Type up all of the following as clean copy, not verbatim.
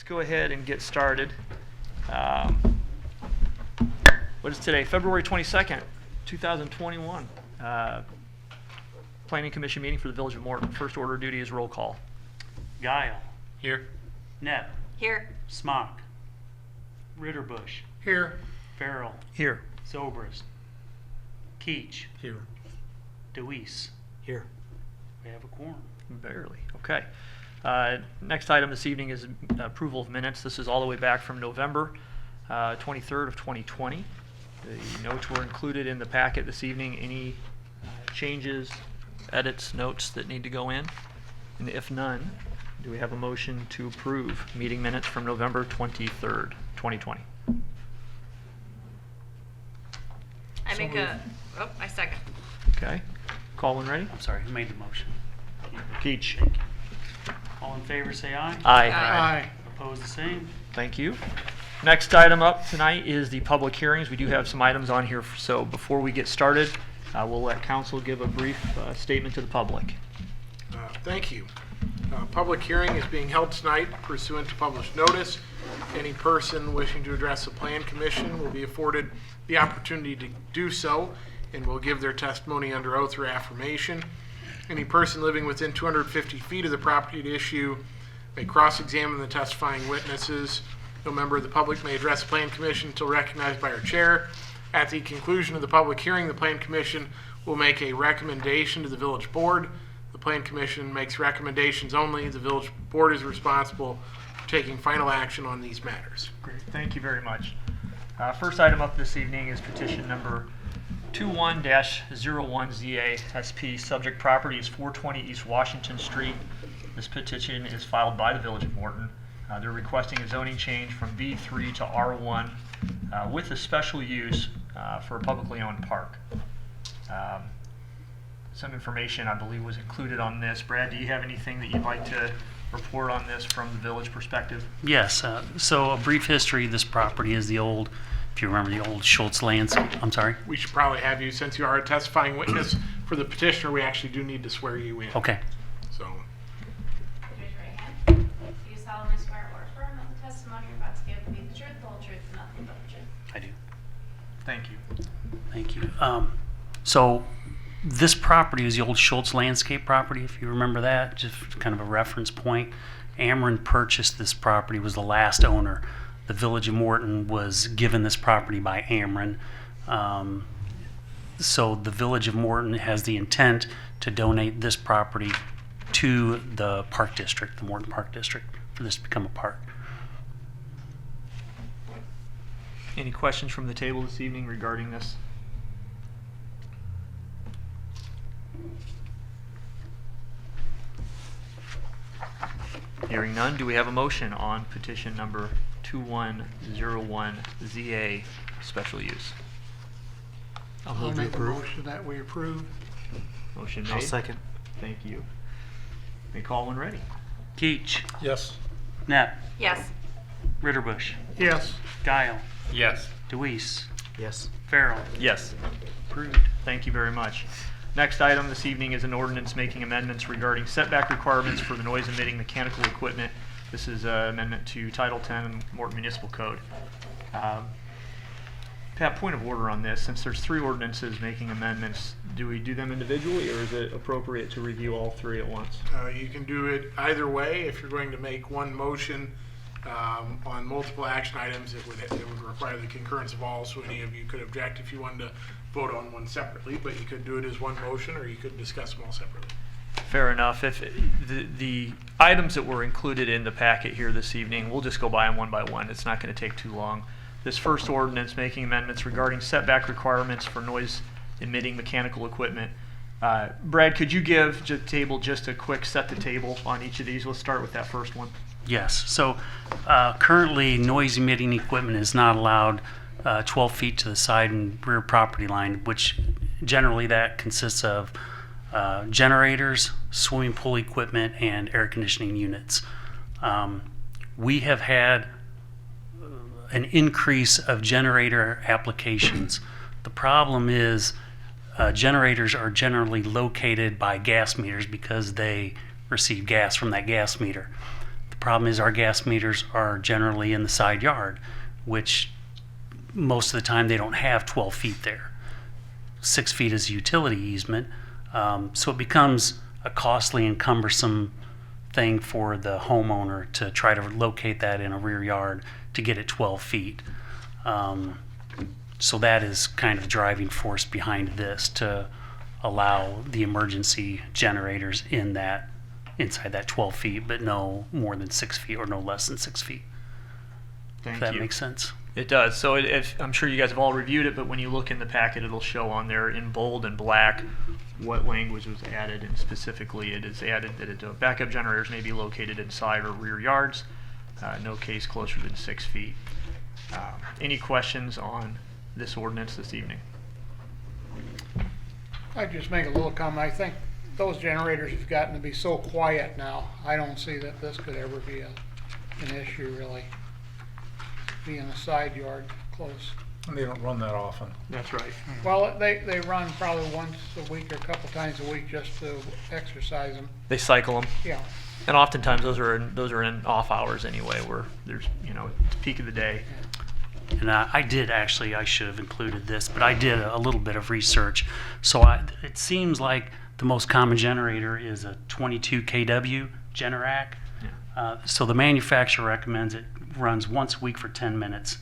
go ahead and get started. What is today? February 22nd, 2021. Planning Commission meeting for the Village of Morton. First order of duty is roll call. Guile. Here. Knapp. Here. Smock. Ritterbusch. Here. Farrell. Here. Zobrist. Keach. Here. DeWeese. Here. We have a quorum. Barely. Okay. Next item this evening is approval of minutes. This is all the way back from November 23rd of 2020. The notes were included in the packet this evening. Any changes, edits, notes that need to go in? And if none, do we have a motion to approve meeting minutes from November 23rd, 2020? I second. Okay. Call when ready. I'm sorry, who made the motion? Keach. Thank you. All in favor say aye. Aye. Aye. Opposed the same. Thank you. Next item up tonight is the public hearings. We do have some items on here, so before we get started, we'll let council give a brief statement to the public. Thank you. Public hearing is being held tonight pursuant to published notice. Any person wishing to address the Plan Commission will be afforded the opportunity to do so and will give their testimony under oath or affirmation. Any person living within 250 feet of the property at issue may cross-examine the testifying witnesses. No member of the public may address the Plan Commission until recognized by our chair. At the conclusion of the public hearing, the Plan Commission will make a recommendation to the Village Board. The Plan Commission makes recommendations only. The Village Board is responsible for taking final action on these matters. Great, thank you very much. First item up this evening is petition number 21-01ZA SP. Subject property is 420 East Washington Street. This petition is filed by the Village of Morton. They're requesting a zoning change from B3 to R1 with a special use for a publicly owned park. Some information, I believe, was included on this. Brad, do you have anything that you'd like to report on this from the village perspective? Yes, so a brief history. This property is the old, if you remember, the old Schultz landscape. I'm sorry? We should probably have you, since you are a testifying witness for the petitioner, we actually do need to swear you in. Okay. So, Raise your right hand. Do you solemnly swear or affirm that the testimony you're about to give will be the truth, the whole truth, and nothing but the truth? I do. Thank you. Thank you. So this property is the old Schultz landscape property, if you remember that, just kind of a reference point. Ameren purchased this property, was the last owner. The Village of Morton was given this property by Ameren. So the Village of Morton has the intent to donate this property to the Park District, the Morton Park District, for this to become a park. Any questions from the table this evening regarding this? Hearing none, do we have a motion on petition number 2101ZA, special use? I'll make a motion that we approve. Motion made. I'll second. Thank you. May call when ready. Keach. Yes. Knapp. Yes. Ritterbusch. Yes. Guile. Yes. DeWeese. Yes. Farrell. Yes. Approved. Thank you very much. Next item this evening is an ordinance making amendments regarding setback requirements for the noise emitting mechanical equipment. This is an amendment to Title 10 Morton Municipal Code. Pat, point of order on this. Since there's three ordinances making amendments, do we do them individually, or is it appropriate to review all three at once? You can do it either way. If you're going to make one motion on multiple action items, it would require the concurrence of all, so any of you could object if you wanted to vote on one separately, but you could do it as one motion, or you could discuss them all separately. Fair enough. If the items that were included in the packet here this evening, we'll just go by them one by one. It's not going to take too long. This first ordinance making amendments regarding setback requirements for noise emitting mechanical equipment. Brad, could you give the table just a quick set the table on each of these? Let's start with that first one. Yes. So currently, noise emitting equipment is not allowed 12 feet to the side and rear property line, which generally that consists of generators, swimming pool equipment, and air conditioning units. We have had an increase of generator applications. The problem is generators are generally located by gas meters because they receive gas from that gas meter. The problem is our gas meters are generally in the side yard, which most of the time they don't have 12 feet there. 6 feet is a utility easement, so it becomes a costly and cumbersome thing for the homeowner to try to locate that in a rear yard to get it 12 feet. So that is kind of the driving force behind this, to allow the emergency generators inside that 12 feet, but no more than 6 feet or no less than 6 feet. Thank If that you. makes sense. It does. So I'm sure you guys have all reviewed it, but when you look in the packet, it'll show on there in bold and black what language was added, and specifically it is added that backup generators may be located inside or rear yards, no case closer than 6 feet. Any questions on this ordinance this evening? I'd just make a little comment. I think those generators have gotten to be so quiet now, I don't see that this could ever be an issue, really. Be in a side yard close. And they don't run that often. That's right. Well, they run probably once a week or a couple times a week just to exercise them. They cycle them, Yeah. and oftentimes those are in off hours anyway, where there's it's peak of the day. And I should have included this, but I did a little bit of research. So it seems like the most common generator is a 22 kW Generac. So the manufacturer recommends it runs once a week for 10 minutes.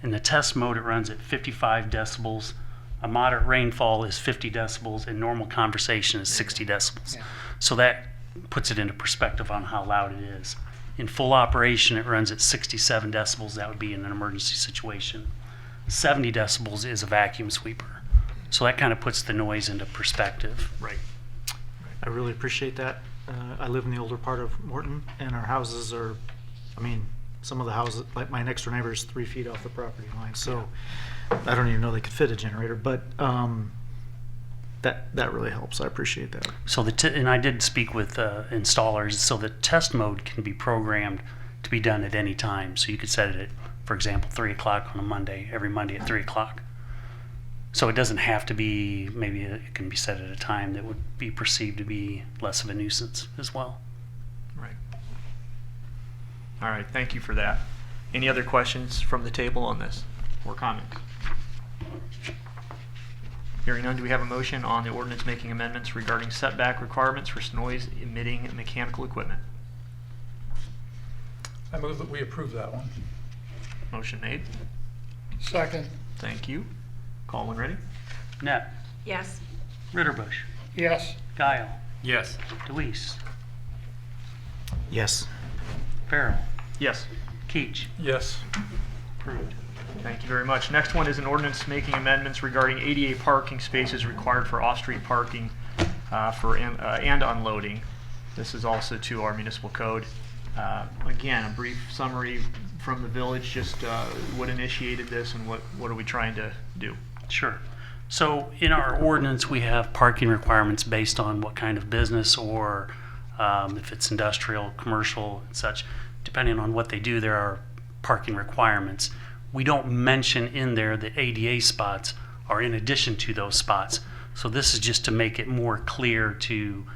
In the test mode, it runs at 55 decibels. A moderate rainfall is 50 decibels, and normal conversation is 60 decibels. Yeah. So that puts it into perspective on how loud it is. In full operation, it runs at 67 decibels. That would be in an emergency situation. 70 decibels is a vacuum sweeper. So that kind of puts the noise into perspective. Right. I really appreciate that. I live in the older part of Morton, and our houses are, some of the houses, like my next door neighbor is 3 feet off the property line, so I don't even know they could fit a generator, but that really helps. I appreciate that. So and I did speak with installers, so the test mode can be programmed to be done at any time. So you could set it at, for example, 3 o'clock on a Monday, every Monday at 3 o'clock. So it doesn't have to be, maybe it can be set at a time that would be perceived to be less of a nuisance as well. Right. All right, thank you for that. Any other questions from the table on this, or comments? Hearing none, do we have a motion on the ordinance making amendments regarding setback requirements for noise emitting mechanical equipment? I move that we approve that one. Motion made. Second, Thank you. Call when ready. Net, Yes. Ritterbusch, yes. Guile, Yes. Deweese, Yes. Farrell, Yes. Keach. Yes. Approved. Thank you very much. Next one is an ordinance making amendments regarding ADA parking spaces required for off-street parking and unloading. This is also to our municipal code. Again, a brief summary from the village, just what initiated this and what are we trying to do? Sure. So in our ordinance, we have parking requirements based on what kind of business, or if it's industrial, commercial, and such. Depending on what they do, there are parking requirements. We don't mention in there that ADA spots are in addition to those spots. So this is just to make it more clear to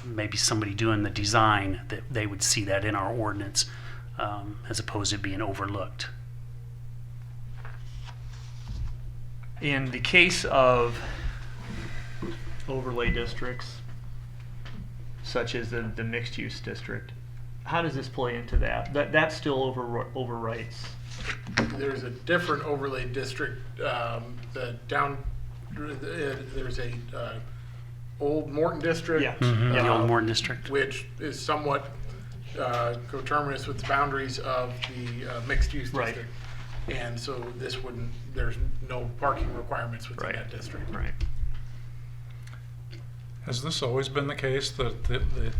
maybe somebody doing the design, that they would see that in our ordinance, as opposed to being overlooked. In the case of overlay districts, such as the mixed-use district, how does this play into that? That still overwrites. There's a different overlay district, there's a old Morton district. Yeah. The old Morton district. Which is somewhat coterminous with the boundaries of the mixed-use Right. district. And so there's no parking requirements within Right. that district. Right. Has this always been the case that the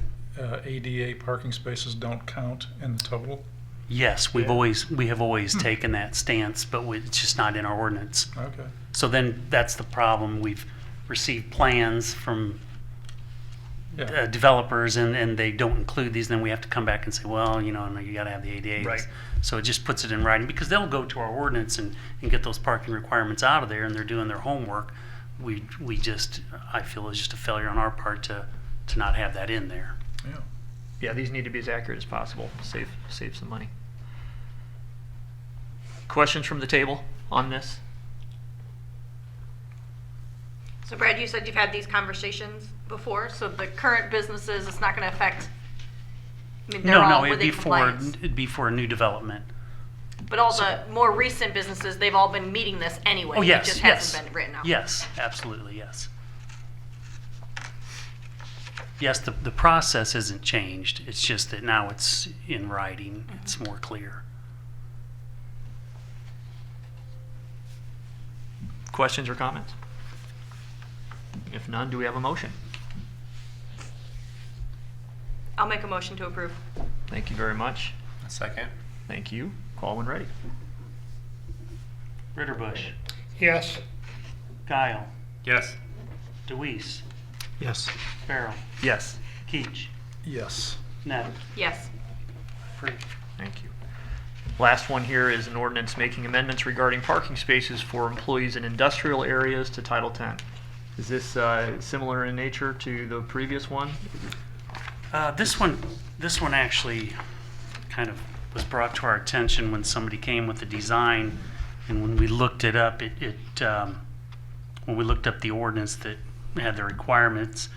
ADA parking spaces don't count in the total? Yes, we have always taken that stance, but it's just not in our ordinance. Okay. So then that's the problem. We've received plans from Yeah. developers, and they don't include these. Then we have to come back and say, well, no, you got to have the ADA. Right. So it just puts it in writing, because they'll go to our ordinance and get those parking requirements out of there, and they're doing their homework. I feel it's just a failure on our part to not have that in there. Yeah. Yeah, these need to be as accurate as possible, save some money. Questions from the table on this? So Brad, you said you've had these conversations before, so the current businesses, it's not gonna affect, I mean, they're all it'd be within for, compliance. it'd be for a new development. But all the more recent businesses, they've all been meeting this anyway. Oh, yes, It just yes. hasn't been written out. Yes, absolutely, yes. Yes, the process isn't changed, it's just that now it's in writing, it's more clear. Questions or comments? If none, do we have a motion? I'll make a motion to approve. Thank you very much. A second. Thank you. Call when ready. Ritterbusch, Yes, Guile, Yes. Deweese, Yes. Farrell, Yes. Keach, Yes. Net, Yes. approved. Thank you. Last one here is an ordinance making amendments regarding parking spaces for employees in industrial areas to Title 10. Is this similar in nature to the previous one? This one actually kind of was brought to our attention when somebody came with the design, and when we looked it up, when we looked up the ordinance that had the requirements,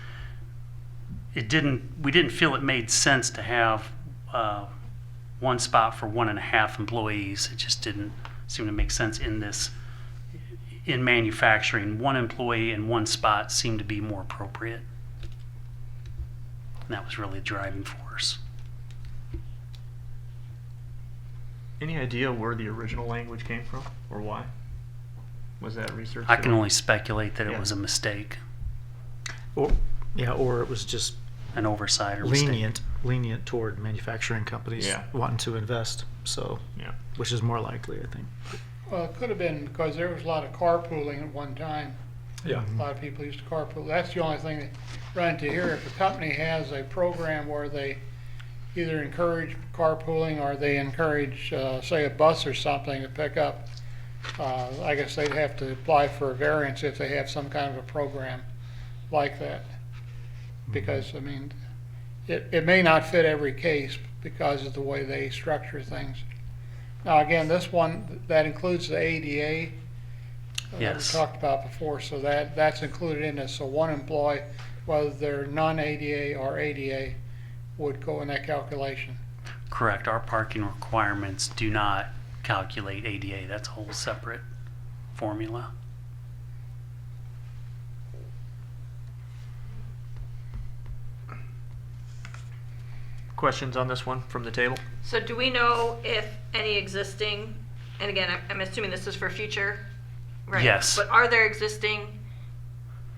we didn't feel it made sense to have one spot for 1.5 employees. It just didn't seem to make sense in manufacturing. One employee in one spot seemed to be more appropriate. And that was really the driving force. Any idea where the original language came from or why? Was that research? I can only speculate that Yeah. it was a mistake, Or, yeah, or it was just an oversight or mistake. lenient toward manufacturing companies Yeah. wanting to invest, so, Yeah. which is more likely, I think. well, it could have been because there was a lot of carpooling at one time. Yeah. A lot of people used to carpool. That's the only thing that run into here. If a company has a program where they either encourage carpooling or they encourage, say, a bus or something to pick up, I guess they'd have to apply for a variance if they have some kind of a program like that. Because, I mean, it may not fit every case because of the way they structure things. Now, again, this one, that includes the ADA. Yes. We talked about before, so that's included in this. So one employee, whether they're non-ADA or ADA, would go in that calculation. Correct. Our parking requirements do not calculate ADA. That's a whole separate formula. Questions on this one from the table? So do we know if any existing, and again, I'm assuming this is for future, right? Yes. But are there existing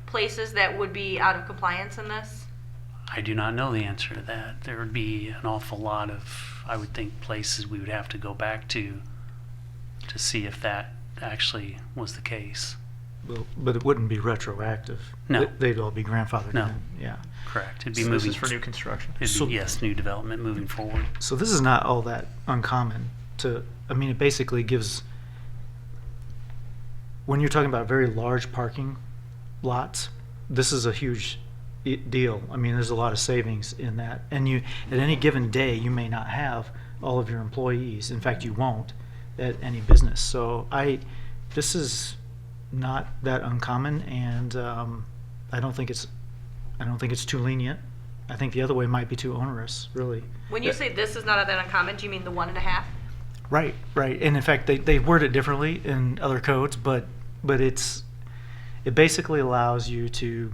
places that would be out of compliance in this? I do not know the answer to that. There would be an awful lot of, I would think, places we would have to go back to see if that actually was the case. Well, but it wouldn't be retroactive. No. They'd all be grandfathered No. in, yeah. Correct. It'd be So this moving. is for new construction. It'd So- be, yes, new development moving forward. So this is not all that uncommon I mean, it basically gives, when you're talking about very large parking lots, this is a huge deal. I mean, there's a lot of savings in that. And at any given day, you may not have all of your employees. In fact, you won't at any business. So this is not that uncommon, and I don't think it's too lenient. I think the other way might be too onerous, really. When you say this is not that uncommon, do you mean the 1.5? Right, right. And in fact, they word it differently in other codes, but it basically allows you to,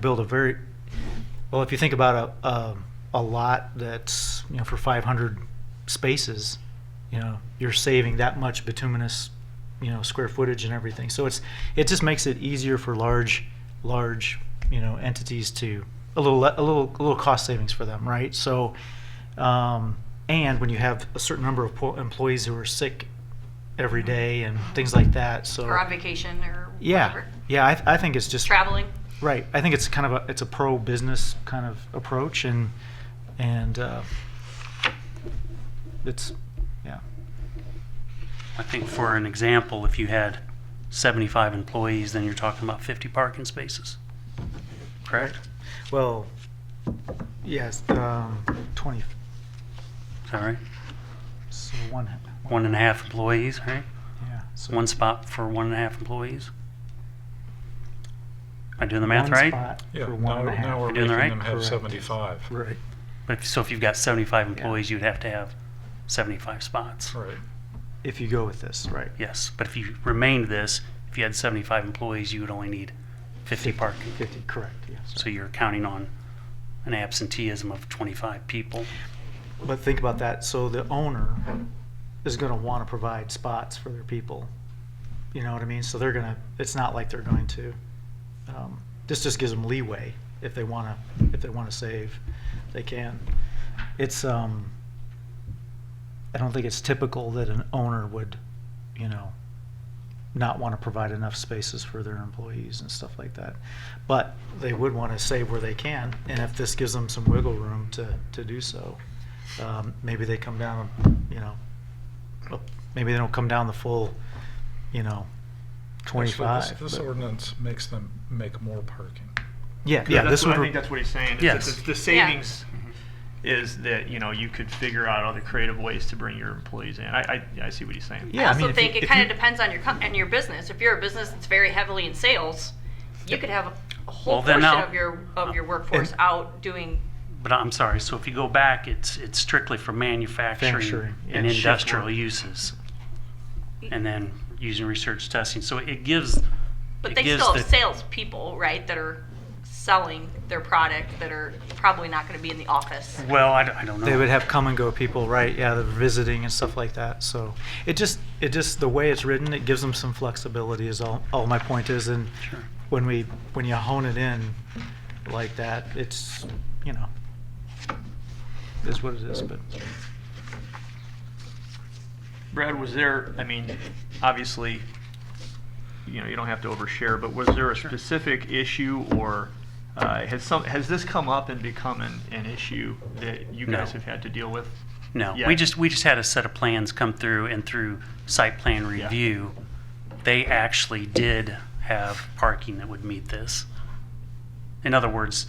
build if you think about a lot that's, for 500 spaces, you're saving that much bituminous, square footage and everything. So it just makes it easier for large, entities to, a little cost savings for them, right? So, and when you have a certain number of employees who are sick every day and things like that, so Or on vacation or yeah, whatever? yeah, I think it's just Traveling? right. I think it's kind of it's a pro business kind of approach, and it's yeah. I think for an example, if you had 75 employees, then you're talking about 50 parking spaces. Correct? Well, Yes, 20, Sorry, so one. 1.5 employees, right? Yeah. So One spot for 1.5 employees. Am I doing the math one right? spot Yeah, for one and a half. now we're You're doing making the right? them have Correct. 75. Right. But so if you've got 75 employees, you'd have to have 75 spots. Right. If you go with this, right. Yes, but if you remained this, if you had 75 employees, you would only need 50 parking. 50, correct, yes. So you're counting on an absenteeism of 25 people. But think about that, so the owner is gonna wanna provide spots for their people. You know what I mean? So they're gonna, it's not like they're going to, this just gives them leeway if they wanna save, they can. It's, I don't think it's typical that an owner would, you know, not wanna provide enough spaces for their employees and stuff like that. But they would wanna save where they can, and if this gives them some wiggle room to do so, maybe they come down, you know, well, maybe they don't come down the full, you know, 25. Actually, this but- ordinance makes them make more parking. Yeah, Yeah, this I would, think that's what he's saying. is that Yes. The savings is that, you know, you could figure out other creative ways to bring your employees in. I see what he's saying. Yeah, I I also mean, if think you- it if kind you- of depends on your business. If you're a business that's very heavily in sales, you could have a whole Well, then portion now- of your workforce and- out doing. But I'm sorry, so if you go back, it's strictly for manufacturing Manufacturing, and and shift industrial work. uses. And then using research testing. So it gives. But it they gives still have the- salespeople, right, that are selling their product that are probably not going to be in the office. Well, I don't know. they would have come and go people, right? Yeah, they're visiting and stuff like that. So it just the way it's written, it gives them some flexibility. Is all my point is. And Sure. when you hone it in like that, it's, you know, is what it is. But Brad, was there, I mean, obviously, you know, you don't have to overshare, but was there a specific issue or has this come up and become an issue that you guys No. have had to deal with? No, Yeah. we just had a set of plans come through, and through site plan review, they actually did have parking that would meet this. In other words,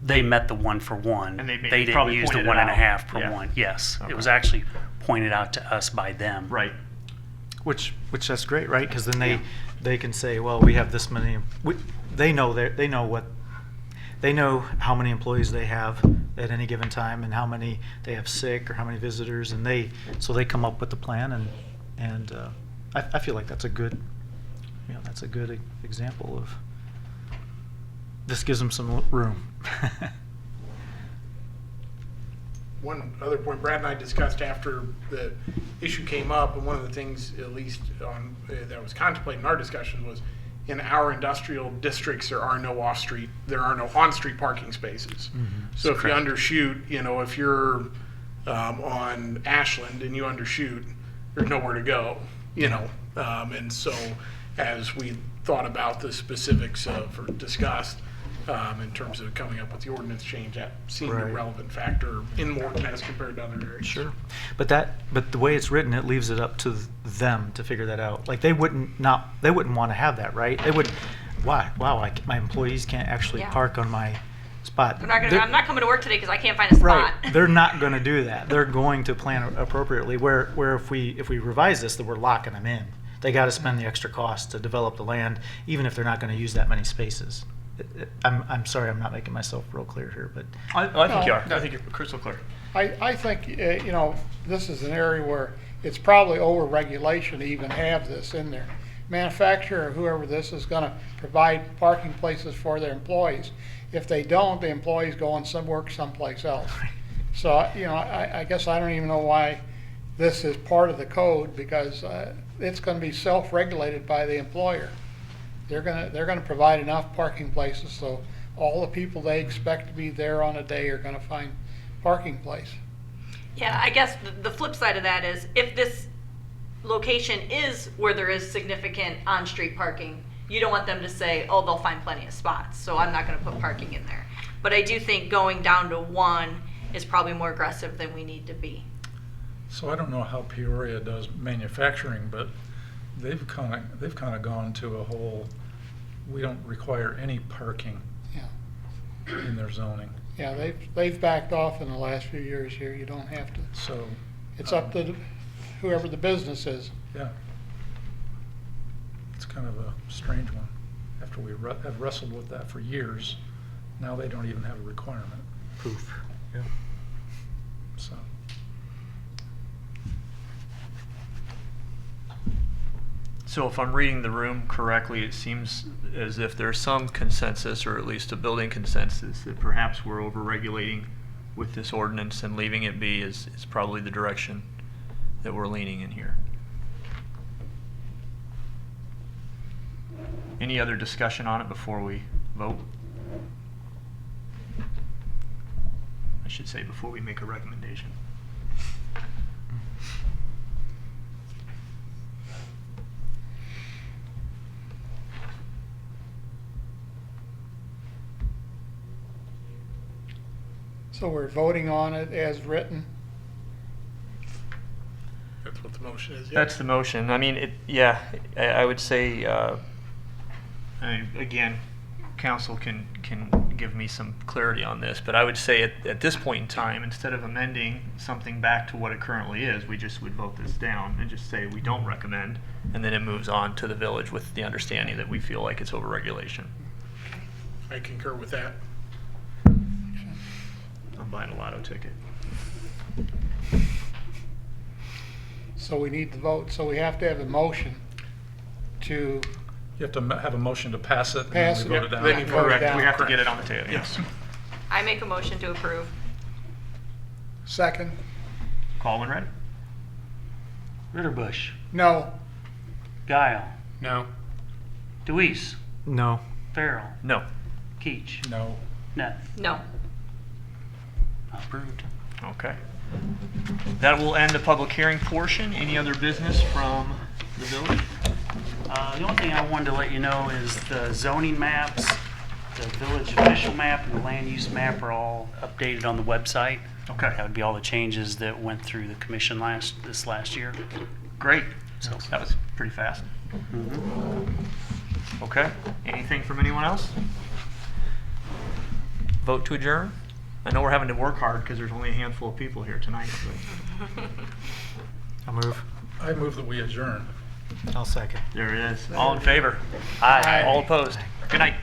they met the 1 for 1. And they didn't probably use the pointed it 1.5 out. per Yeah. 1. Yes, Okay. it was actually pointed out to us by them. Right. which that's great, right? Because then they can say, well, we have this many. They know how many employees they have at any given time and how many they have sick or how many visitors, and they come up with the plan, and I feel like that's a good, you know, that's a good example of this gives them some room. One other point Brad and I discussed after the issue came up, and one of the things, at least on, that was contemplated in our discussion, was in our industrial districts there are no on-street parking spaces. So if you undershoot, you know, if you're on Ashland and you undershoot, there's nowhere to go, you know. And so as we thought about the specifics of, or discussed, in terms of coming up with the ordinance change, that seemed a Right. relevant factor in Morton as compared to other areas. Sure, but the way it's written, it leaves it up to them to figure that out. Like they wouldn't want to have that, right? They would, why? Wow, my employees can't actually Yeah. park on my spot. I'm not coming to work today because I can't find a spot. Right, they're not going to do that. They're going to plan appropriately. Where if we revise this, that we're locking them in. They got to spend the extra cost to develop the land, even if they're not going to use that many spaces. I'm sorry, I'm not making myself real clear here, but I think you are. No. I think you're crystal clear. I think, you know, this is an area where it's probably over-regulation to even have this in there. Manufacturer, whoever this is gonna provide parking places for their employees. If they don't, the employees go and work someplace else. So, you know, I guess I don't even know why this is part of the code, because it's gonna be self-regulated by the employer. They're gonna provide enough parking places, so all the people they expect to be there on a day are gonna find parking place. Yeah, I guess the flip side of that is if this location is where there is significant on-street parking, you don't want them to say, oh, they'll find plenty of spots, so I'm not going to put parking in there. But I do think going down to 1 is probably more aggressive than we need to be. So I don't know how Peoria does manufacturing, but they've kind of gone to a whole, we don't require any parking Yeah. in their zoning. Yeah, they've backed off in the last few years here. You don't have to. So, It's up to whoever the business is. yeah. It's kind of a strange one. After we have wrestled with that for years, now they don't even have a requirement, Proof. Yeah. so. So if I'm reading the room correctly, it seems as if there's some consensus, or at least a building consensus, that perhaps we're over-regulating with this ordinance, and leaving it be is probably the direction that we're leaning in here. Any other discussion on it before we vote? I should say before we make a recommendation. So we're voting on it as written. That's what the motion is, yeah. That's the motion. I mean, yeah, I would say, again, council can give me some clarity on this, but I would say at this point in time, instead of amending something back to what it currently is, we just would vote this down and just say we don't recommend, and then it moves on to the village with the understanding that we feel like it's overregulation. I concur with that. I'm buying a lotto ticket. So we need to vote. So we have to have a motion to You have to have a motion to pass it, and Pass then we it. vote it down. Then you vote it Correct, down. we have to get Correct. it on the table, yes. I make a motion to approve. second. Call when ready. Ritterbusch, No. Guile, No. Deweese, No. Farrell, No. Keach, No. Net. No. Approved. Okay. That will end the public hearing portion. Any other business from the village? The only thing I wanted to let you know is the zoning maps, the village official map, and the land use map are all updated on the website. Okay. That would be all the changes that went through the commission this last year. Great. So that was pretty fast. Okay. Anything from anyone else? Vote to adjourn? I know we're having to work hard because there's only a handful of people here tonight. But I'll move. I move that we adjourn. I'll second. there it is. All in favor? Aye. All opposed? Good night.